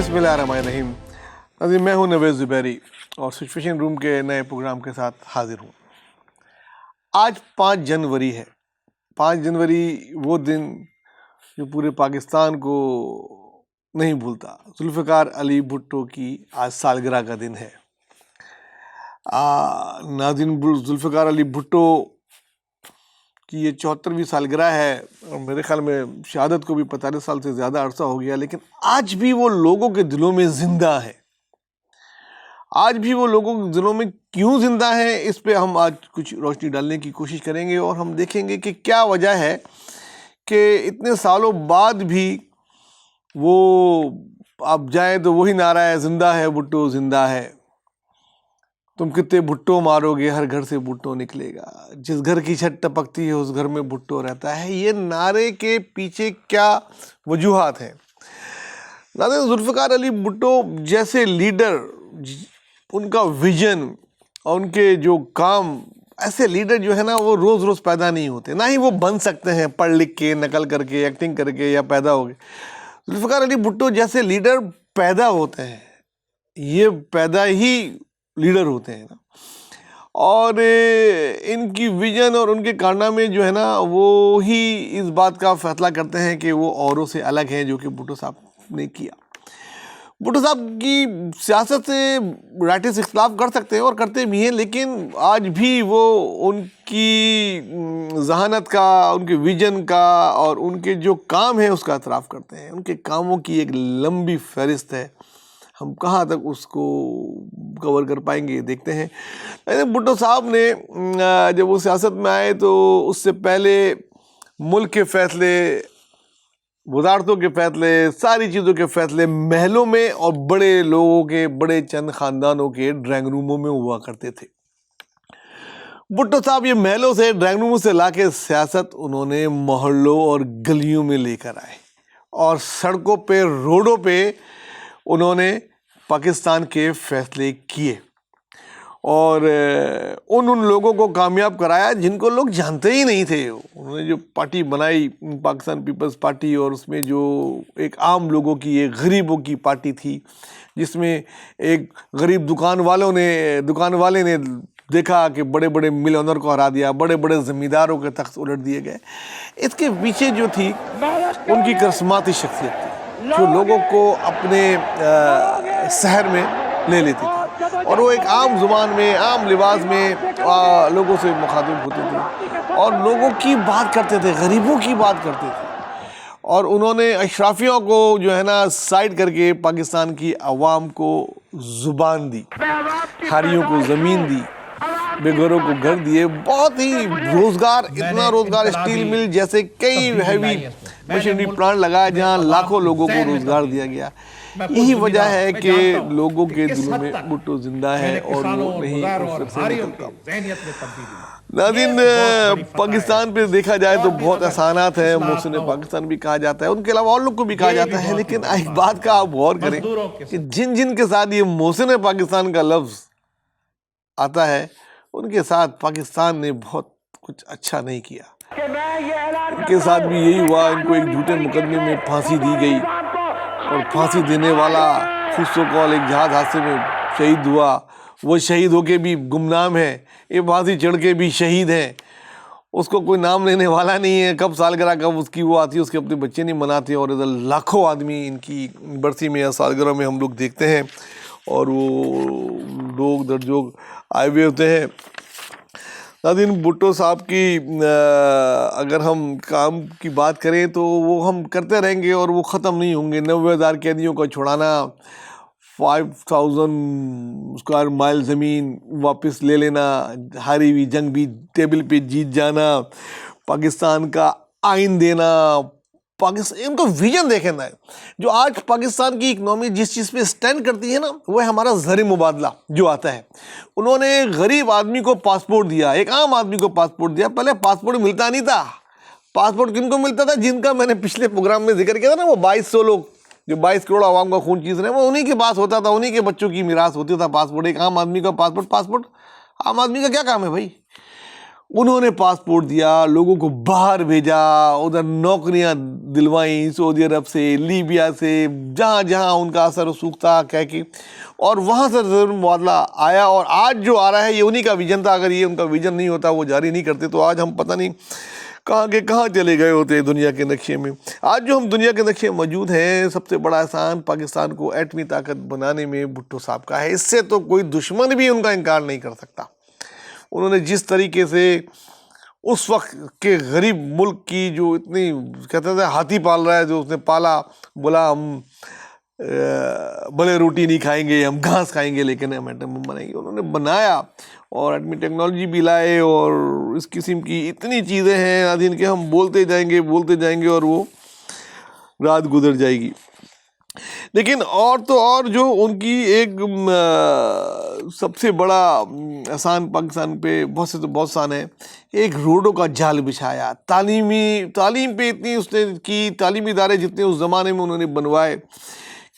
بسم اللہ الرحمن الرحیم. ناظرین میں ہوں نویز زبیری اور سچویشن روم کے نئے پروگرام کے ساتھ حاضر ہوں. آج 5 جنوری ہے. 5 جنوری وہ دن جو پورے پاکستان کو نہیں بھولتا. ذوالفقار علی بھٹو کی آج سالگرہ کا دن ہے. ناظرین ذوالفقار علی بھٹو کی یہ 74ویں سالگرہ ہے اور میرے خیال میں شہادت کو بھی 45 سال سے زیادہ عرصہ ہو گیا، لیکن آج بھی وہ لوگوں کے دلوں میں زندہ ہے. آج بھی وہ لوگوں کے دلوں میں کیوں زندہ ہے، اس پہ ہم آج کچھ روشنی ڈالنے کی کوشش کریں گے اور ہم دیکھیں گے کہ کیا وجہ ہے کہ اتنے سالوں بعد بھی وہ آپ جائیں تو وہی نعرہ ہے، زندہ ہے بھٹو زندہ ہے. تم کتنے بھٹو مارو گے، ہر گھر سے بھٹو نکلے گا، جس گھر کی چھت ٹپکتی ہے اس گھر میں بھٹو رہتا ہے. یہ نعرے کے پیچھے کیا وجوہات ہیں؟ ناظرین ذوالفقار علی بھٹو جیسے لیڈر، ان کا ویژن اور ان کے جو کام، ایسے لیڈر جو ہے نا وہ روز روز پیدا نہیں ہوتے، نہ ہی وہ بن سکتے ہیں پڑھ لکھ کے، نقل کر کے، ایکٹنگ کر کے یا پیدا ہو گئے. ذوالفقار علی بھٹو جیسے لیڈر پیدا ہوتے ہیں، یہ پیدا ہی لیڈر ہوتے ہیں نا. اور ان کی ویژن اور ان کے کارنامے جو ہے نا وہ ہی اس بات کا فیصلہ کرتے ہیں کہ وہ اوروں سے الگ ہیں، جو کہ بھٹو صاحب نے کیا. بھٹو صاحب کی سیاست سے رائٹرز اختلاف کر سکتے ہیں اور کرتے بھی ہیں، لیکن آج بھی وہ ان کی ذہانت کا، ان کے ویژن کا اور ان کے جو کام ہیں اس کا اعتراف کرتے ہیں. ان کے کاموں کی ایک لمبی فہرست ہے، ہم کہاں تک اس کو کور کر پائیں گے دیکھتے ہیں. بھٹو صاحب نے جب وہ سیاست میں آئے تو اس سے پہلے ملک کے فیصلے، وزارتوں کے فیصلے، ساری چیزوں کے فیصلے محلوں میں اور بڑے لوگوں کے، بڑے چند خاندانوں کے ڈرائنگ روموں میں ہوا کرتے تھے. بھٹو صاحب یہ محلوں سے، ڈرائنگ روموں سے لا کے سیاست انہوں نے محلوں اور گلیوں میں لے کر آئے اور سڑکوں پہ، روڈوں پہ انہوں نے پاکستان کے فیصلے کیے اور ان لوگوں کو کامیاب کرایا جن کو لوگ جانتے ہی نہیں تھے. انہوں نے جو پارٹی بنائی پاکستان پیپلز پارٹی، اور اس میں جو ایک عام لوگوں کی، ایک غریبوں کی پارٹی تھی، جس میں ایک غریب دکان والے نے دیکھا کہ بڑے بڑے ملینئر کو ہرا دیا، بڑے بڑے زمینداروں کے تخت الٹ دیے گئے. اس کے پیچھے جو تھی ان کی کرسماتی شخصیت تھی جو لوگوں کو اپنے شہر میں لے لیتی تھی اور وہ ایک عام زبان میں، عام لباس میں لوگوں سے مخاطب ہوتے تھے اور لوگوں کی بات کرتے تھے، غریبوں کی بات کرتے تھے. اور انہوں نے اشرافیوں کو جو ہے نا سائڈ کر کے پاکستان کی عوام کو زبان دی، حاریوں کو زمین دی، بے گھروں کو گھر دیے. بہت ہی روزگار، اتنا روزگار، اسٹیل مل جیسے کئی ہیوی مشینری پلانٹ لگایا جہاں لاکھوں لوگوں کو روزگار دیا گیا. یہی وجہ ہے کہ لوگوں کے دلوں میں بھٹو زندہ ہے اور وہ نہیں اس سے نکلتا. ناظرین پاکستان پہ دیکھا جائے تو بہت احسانات ہیں، محسن پاکستان بھی کہا جاتا ہے، ان کے علاوہ اور لوگ کو بھی کہا جاتا ہے، لیکن ایک بات کا آپ غور کریں کہ جن کے ساتھ یہ محسن پاکستان کا لفظ آتا ہے ان کے ساتھ پاکستان نے بہت کچھ اچھا نہیں کیا. ان کے ساتھ بھی یہی ہوا، ان کو ایک جھوٹے مقدمے میں پھانسی دی گئی اور پھانسی دینے والا خود سو کال ایک جہاز حادثے میں شہید ہوا. وہ شہید ہو کے بھی گمنام ہے، یہ پھانسی چڑھ کے بھی شہید ہیں، اس کو کوئی نام لینے والا نہیں ہے. کب سالگرہ کب اس کی وہ آتی ہے، اس کے اپنے بچے نہیں مناتے اور ادھر لاکھوں آدمی ان کی برسی میں یا سالگرہ میں ہم لوگ دیکھتے ہیں اور وہ لوگ درجوگ آئے ہوئے ہوتے ہیں. ناظرین بھٹو صاحب کی اگر ہم کام کی بات کریں تو وہ ہم کرتے رہیں گے اور وہ ختم نہیں ہوں گے. 90,000 قیدیوں کو چھڑانا، 5,000 اسکوائر مائل زمین واپس لے لینا، ہاری ہوئی جنگ بھی ٹیبل پہ جیت جانا، پاکستان کا آئین دینا. ان کو ویژن دیکھیں نا، جو آج پاکستان کی اکنامی جس چیز پہ سٹینڈ کرتی ہے نا وہ ہے ہمارا زر مبادلہ جو آتا ہے. انہوں نے غریب آدمی کو پاسپورٹ دیا، ایک عام آدمی کو پاسپورٹ دیا. پہلے پاسپورٹ ملتا نہیں تھا. پاسپورٹ کن کو ملتا تھا؟ جن کا میں نے پچھلے پروگرام میں ذکر کیا تھا نا، وہ 2200 لوگ جو 22 کروڑ عوام کا خون چیز رہے ہیں، وہ انہی کے پاس ہوتا تھا، انہی کے بچوں کی میراث ہوتی تھا پاسپورٹ. ایک عام آدمی کا پاسپورٹ عام آدمی کا کیا کام ہے بھائی؟ انہوں نے پاسپورٹ دیا، لوگوں کو باہر بھیجا، ادھر نوکریاں دلوائیں سعودی عرب سے، لیبیا سے، جہاں جہاں ان کا اثر رسوخ تھا کہہ کے، اور وہاں سے ضرور معادلہ آیا. اور آج جو آ رہا ہے یہ انہی کا ویژن تھا. اگر یہ ان کا ویژن نہیں ہوتا، وہ جاری نہیں کرتے، تو آج ہم پتہ نہیں کہاں کے کہاں چلے گئے ہوتے دنیا کے نقشے میں. آج جو ہم دنیا کے نقشے موجود ہیں، سب سے بڑا احسان پاکستان کو ایٹمی طاقت بنانے میں بھٹو صاحب کا ہے. اس سے تو کوئی دشمن بھی ان کا انکار نہیں کر سکتا. انہوں نے جس طریقے سے اس وقت کے غریب ملک کی جو اتنی کہتے تھے ہاتھی پال رہا ہے، جو اس نے پالا، بولا ہم بھلے روٹی نہیں کھائیں گے، ہم گھاس کھائیں گے لیکن ہم ایٹم بم بنائیں گے. انہوں نے بنایا اور ایٹمی ٹیکنالوجی بھی لائے، اور اس قسم کی اتنی چیزیں ہیں جن کے ہم بولتے جائیں گے اور وہ رات گزر جائے گی. لیکن اور تو اور جو ان کی ایک سب سے بڑا احسان پاکستان پہ بہت سے تو بہت احسان ہے، ایک روڈوں کا جال بچھایا. تعلیم پہ اتنی اس نے کی، تعلیمی ادارے جتنے اس زمانے میں انہوں نے بنوائے،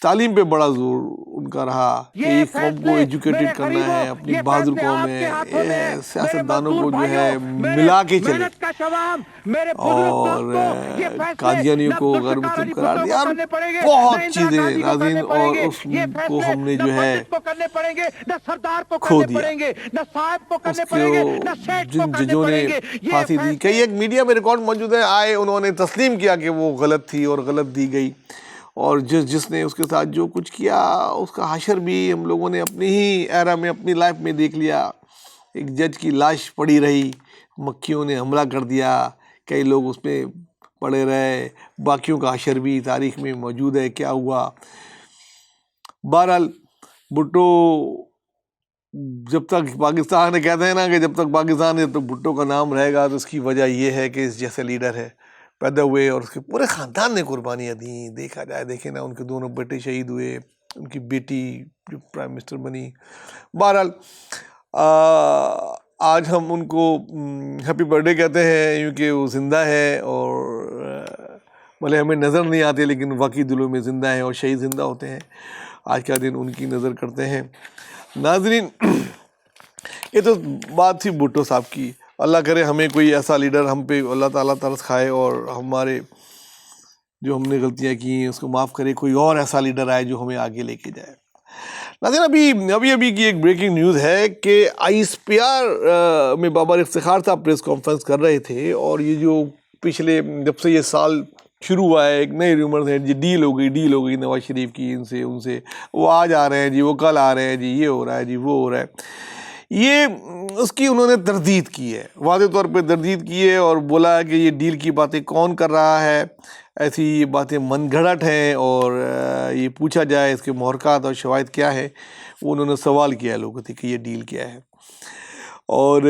تعلیم پہ بڑا زور ان کا رہا کہ ایک قوم کو ایجوکیٹڈ کرنا ہے. اپنی بہادر قوم ہے، سیاستدانوں کو جو ہے ملا کے چلے، اور قادیانیوں کو غیر مسلم قرار دیا، اور بہت چیزیں ناظرین، اور اس کو ہم نے جو ہے کھو دیا. اس کو جن ججوں نے پھانسی دی، کئی ایک میڈیا میں ریکارڈ موجود ہے، آئے انہوں نے تسلیم کیا کہ وہ غلط تھی اور غلط دی گئی، اور جس نے اس کے ساتھ جو کچھ کیا اس کا حشر بھی ہم لوگوں نے اپنی ہی ایرا میں، اپنی لائف میں دیکھ لیا. ایک جج کی لاش پڑی رہی، مکھیوں نے حملہ کر دیا، کئی لوگ اس میں پڑے رہے، باقیوں کا حشر بھی تاریخ میں موجود ہے کیا ہوا. بہرحال بھٹو جب تک پاکستان کہتے ہیں نا کہ جب تک پاکستان ہے، جب تک بھٹو کا نام رہے گا، تو اس کی وجہ یہ ہے کہ اس جیسے لیڈر ہے پیدا ہوئے، اور اس کے پورے خاندان نے قربانیاں دیں. دیکھا جائے، دیکھیں نا، ان کے دونوں بیٹے شہید ہوئے، ان کی بیٹی جو پرائم منسٹر بنی. بہرحال آج ہم ان کو ہیپی برتھ ڈے کہتے ہیں، کیونکہ وہ زندہ ہے، اور بھلے ہمیں نظر نہیں آتے لیکن واقعی دلوں میں زندہ ہیں، اور شہید زندہ ہوتے ہیں. آج کا دن ان کی نظر کرتے ہیں. ناظرین، یہ تو بات تھی بھٹو صاحب کی. اللہ کرے ہمیں کوئی ایسا لیڈر ہم پہ اللہ تعالیٰ ترس کھائے، اور ہمارے جو ہم نے غلطیاں کی ہیں اس کو معاف کرے. کوئی اور ایسا لیڈر آئے جو ہمیں آگے لے کے جائے. ناظرین، ابھی کی ایک بریکنگ نیوز ہے کہ ISPR میں بابر افتخار صاحب پریس کانفرنس کر رہے تھے، اور یہ جو پچھلے جب سے یہ سال شروع ہوا ہے، ایک نئے ریومرز ہیں جی، ڈیل ہو گئی نواز شریف کی ان سے، وہ آج آ رہے ہیں جی، وہ کل آ رہے ہیں جی، یہ ہو رہا ہے جی، وہ ہو رہا ہے. یہ اس کی انہوں نے تردید کی ہے، واضح طور پہ تردید کی ہے، اور بولا کہ یہ ڈیل کی باتیں کون کر رہا ہے، ایسی یہ باتیں من گھڑت ہیں، اور یہ پوچھا جائے اس کے محرکات اور شواہد کیا ہے. وہ انہوں نے سوال کیا ہے لوگوں سے کہ یہ ڈیل کیا ہے. اور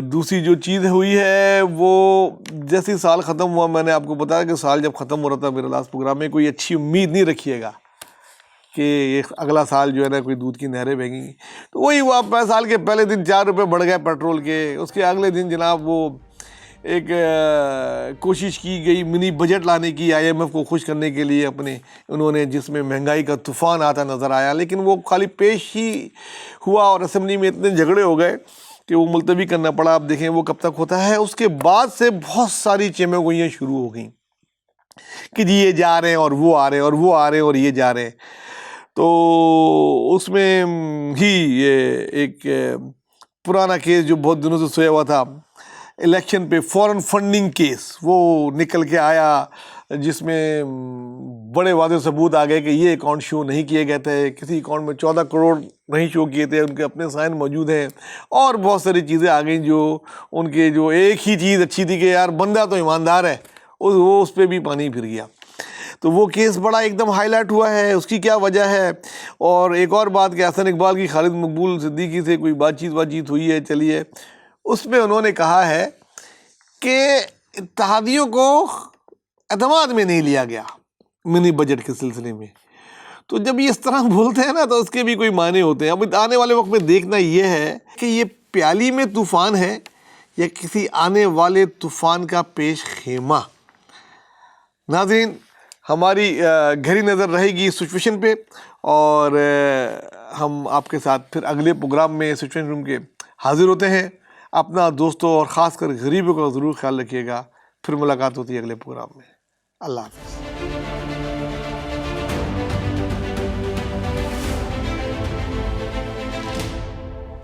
دوسری جو چیز ہوئی ہے، وہ جیسے سال ختم ہوا، میں نے آپ کو بتایا کہ سال جب ختم ہو رہا تھا میرا لاسٹ پروگرام میں، کوئی اچھی امید نہیں رکھیے گا کہ اگلا سال جو ہے نا کوئی دودھ کی نہریں بہیں گی. تو وہی ہوا، سال کے پہلے دن 4 روپے بڑھ گئے پیٹرول کے، اس کے اگلے دن جناب وہ ایک کوشش کی گئی منی بجٹ لانے کی IMF کو خوش کرنے کے لیے اپنے، انہوں نے، جس میں مہنگائی کا طوفان آتا نظر آیا، لیکن وہ خالی پیش ہی ہوا، اور اسمبلی میں اتنے جھگڑے ہو گئے کہ وہ ملتوی کرنا پڑا. آپ دیکھیں وہ کب تک ہوتا ہے. اس کے بعد سے بہت ساری چیمیں گوئیاں شروع ہو گئیں کہ جی یہ جا رہے ہیں اور وہ آ رہے ہیں، اور وہ آ رہے ہیں اور یہ جا رہے ہیں. تو اس میں ہی یہ ایک پرانا کیس جو بہت دنوں سے سویا ہوا تھا، الیکشن پہ فورن فنڈنگ کیس، وہ نکل کے آیا، جس میں بڑے واضح ثبوت آ گئے کہ یہ اکاؤنٹ شو نہیں کیے گئے تھے، کسی اکاؤنٹ میں 14 کروڑ نہیں شو کیے تھے، ان کے اپنے سائن موجود ہیں، اور بہت ساری چیزیں آ گئیں جو ان کے، جو ایک ہی چیز اچھی تھی کہ یار بندہ تو ایماندار ہے، وہ اس پہ بھی پانی پھر گیا. تو وہ کیس بڑا ایک دم ہائی لائٹ ہوا ہے، اس کی کیا وجہ ہے. اور ایک اور بات کہ حسن اقبال کی خالد مقبول صدیقی سے کوئی بات چیت ہوئی ہے، چلیے اس میں انہوں نے کہا ہے کہ اتحادیوں کو اعتماد میں نہیں لیا گیا منی بجٹ کے سلسلے میں. تو جب یہ اس طرح بولتے ہیں نا تو اس کے بھی کوئی معنی ہوتے ہیں. اب آنے والے وقت میں دیکھنا یہ ہے کہ یہ پیالی میں طوفان ہے یا کسی آنے والے طوفان کا پیش خیمہ. ناظرین، ہماری گہری نظر رہے گی اس سچویشن پہ، اور ہم آپ کے ساتھ پھر اگلے پروگرام میں سچویشن روم کے حاضر ہوتے ہیں. اپنا دوستوں اور خاص کر غریبوں کا ضرور خیال رکھیے گا. پھر ملاقات ہوتی ہے اگلے پروگرام میں. اللہ حافظ.